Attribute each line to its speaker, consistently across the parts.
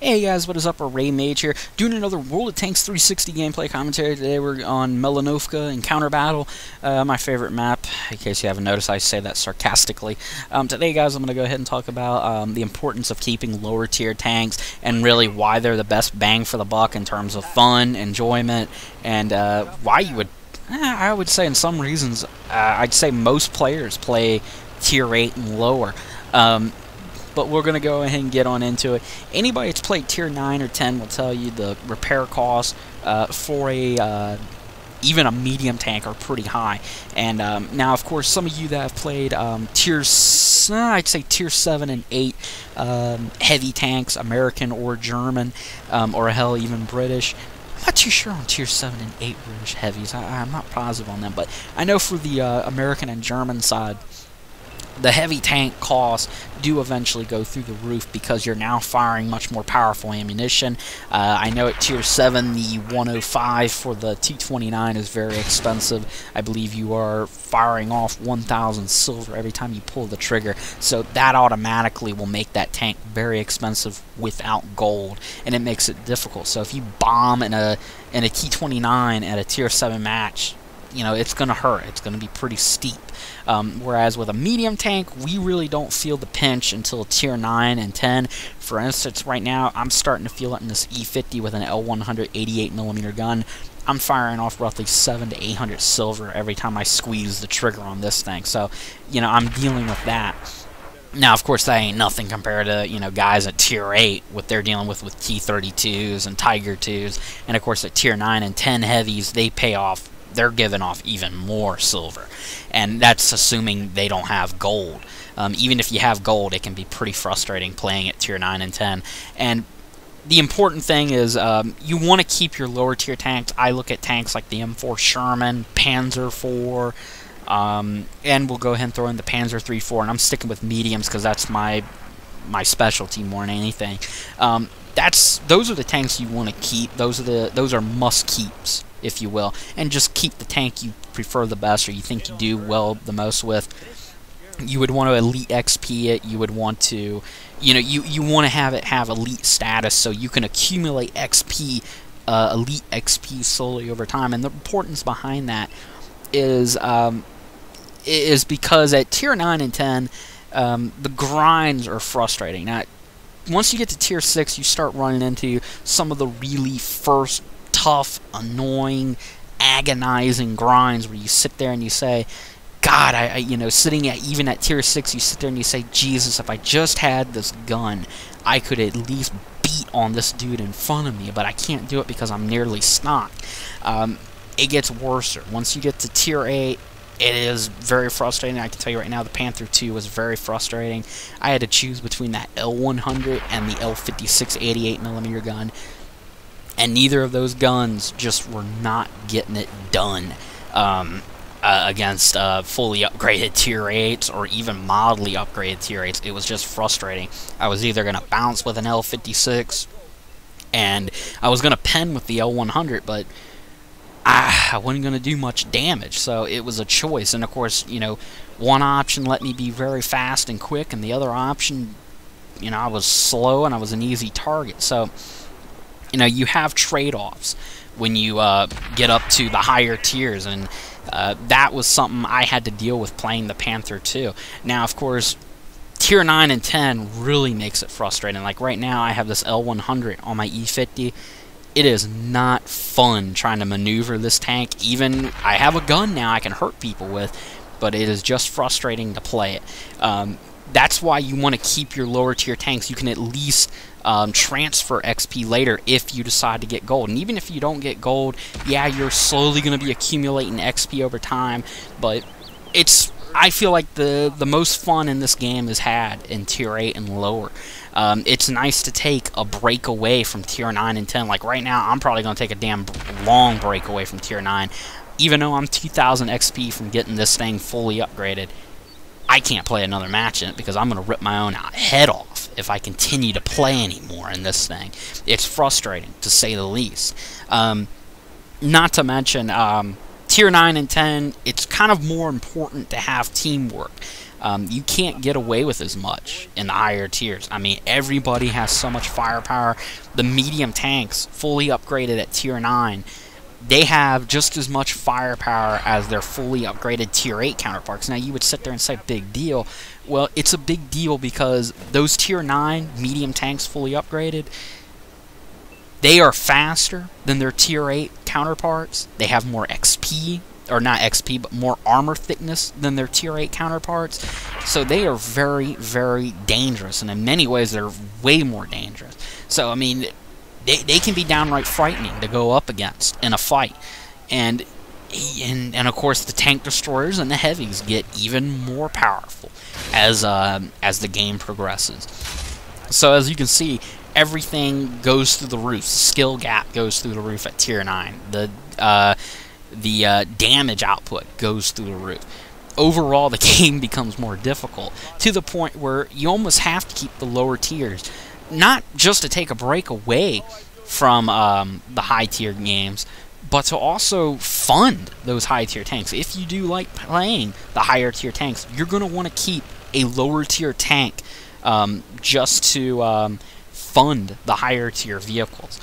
Speaker 1: Hey guys, what is up? Ray Mage here, doing another World of Tanks 360 gameplay commentary. Today we're on Melanovka and Counter Battle, my favorite map, in case you haven't noticed. I say that sarcastically. Today guys, I'm going to go ahead and talk about the importance of keeping lower tier tanks, and really why they're the best bang for the buck in terms of fun, enjoyment, and why you would, I would say in some reasons, I'd say most players play tier 8 and lower. But we're going to go ahead and get on into it. Anybody that's played tier 9 or 10 will tell you the repair costs for even a medium tank are pretty high. And now, of course, some of you that have played I'd say tier 7 and 8 heavy tanks, American or German, or hell, even British. I'm not too sure on tier 7 and 8 British heavies. I'm not positive on them, but I know for the American and German side, the heavy tank costs do eventually go through the roof because you're now firing much more powerful ammunition. I know at tier 7 the 105 for the T29 is very expensive. I believe you are firing off 1,000 silver every time you pull the trigger, so that automatically will make that tank very expensive without gold, and it makes it difficult. So if you bomb in a T29 at a tier 7 match, you know, it's going to hurt. It's going to be pretty steep. Whereas with a medium tank, we really don't feel the pinch until tier 9 and 10. For instance, right now, I'm starting to feel it in this E50 with an L100 88mm gun. I'm firing off roughly 700 to 800 silver every time I squeeze the trigger on this thing. So, you know, I'm dealing with that. Now, of course, that ain't nothing compared to, you know, guys at tier 8, what they're dealing with T32s and Tiger 2s. And, of course, at tier 9 and 10 heavies, they pay off. They're giving off even more silver, and that's assuming they don't have gold. Even if you have gold, it can be pretty frustrating playing at tier 9 and 10. And the important thing is you want to keep your lower tier tanks. I look at tanks like the M4 Sherman, Panzer IV, and we'll go ahead and throw in the Panzer III-4, and I'm sticking with mediums because that's my specialty more than anything. Those are the tanks you want to keep. Those are must keeps, if you will, and just keep the tank you prefer the best or you think you do well the most with. You would want to elite XP it. You would want to, you know, you want to have it have elite status so you can accumulate XP, elite XP slowly over time. And the importance behind that is because at tier 9 and 10, the grinds are frustrating. Now, once you get to tier 6, you start running into some of the really first tough, annoying, agonizing grinds where you sit there and you say, God, you know, sitting at even at tier 6, you sit there and you say, Jesus, if I just had this gun, I could at least beat on this dude in front of me, but I can't do it because I'm nearly stocked. It gets worse. Once you get to tier 8, it is very frustrating. I can tell you right now, the Panther II was very frustrating. I had to choose between that L100 and the L56 88mm gun, and neither of those guns just were not getting it done against fully upgraded tier 8s or even mildly upgraded tier 8s. It was just frustrating. I was either going to bounce with an L56, and I was going to pen with the L100, but I wasn't going to do much damage, so it was a choice. And of course, you know, one option let me be very fast and quick, and the other option, you know, I was slow and I was an easy target. So, you know, you have trade-offs when you get up to the higher tiers, and that was something I had to deal with playing the Panther II. Now, of course, tier 9 and 10 really makes it frustrating. Like right now, I have this L100 on my E50. It is not fun trying to maneuver this tank. Even I have a gun now I can hurt people with, but it is just frustrating to play it. That's why you want to keep your lower tier tanks. You can at least transfer XP later if you decide to get gold. And even if you don't get gold, yeah, you're slowly going to be accumulating XP over time, but I feel like the most fun in this game is had in tier 8 and lower. It's nice to take a break away from tier 9 and 10. Like right now, I'm probably going to take a damn long break away from tier 9. Even though I'm 2,000 XP from getting this thing fully upgraded, I can't play another match in it because I'm going to rip my own head off if I continue to play anymore in this thing. It's frustrating, to say the least. Not to mention, Tier 9 and 10, it's kind of more important to have teamwork. You can't get away with as much in the higher tiers. I mean, everybody has so much firepower. The medium tanks, fully upgraded at Tier 9, they have just as much firepower as their fully upgraded Tier 8 counterparts. Now, you would sit there and say, big deal. Well, it's a big deal because those Tier 9 medium tanks fully upgraded, they are faster than their Tier 8 counterparts. They have more XP, or not XP, but more armor thickness than their Tier 8 counterparts. So they are very, very dangerous, and in many ways they're way more dangerous. So, I mean, they can be downright frightening to go up against in a fight. And of course, the tank destroyers and the heavies get even more powerful as the game progresses. So as you can see, everything goes through the roof. The skill gap goes through the roof at Tier 9. The damage output goes through the roof. Overall, the game becomes more difficult to the point where you almost have to keep the lower tiers, not just to take a break away from the high tier games, but to also fund those high tier tanks. If you do like playing the higher tier tanks, you're going to want to keep a lower tier tank just to fund the higher tier vehicles.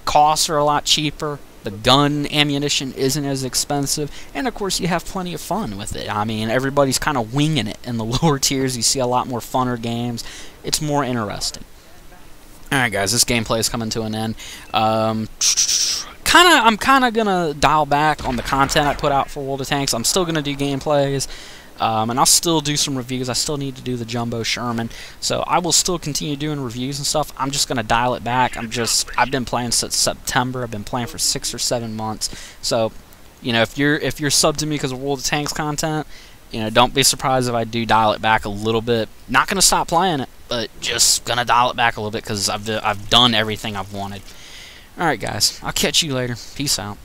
Speaker 1: Costs are a lot cheaper. The gun ammunition isn't as expensive, and of course you have plenty of fun with it. I mean, everybody's kind of winging it in the lower tiers. You see a lot more funner games. It's more interesting. Alright guys, this gameplay is coming to an end. I'm kind of going to dial back on the content I put out for World of Tanks. I'm still going to do gameplays, and I'll still do some reviews. I still need to do the Jumbo Sherman, so I will still continue doing reviews and stuff. I'm just going to dial it back. I've been playing since September. I've been playing for 6 or 7 months. So, you know, if you're subbed to me because of World of Tanks content, you know, don't be surprised if I do dial it back a little bit. Not going to stop playing it, but just going to dial it back a little bit because I've done everything I've wanted. Alright guys, I'll catch you later. Peace out.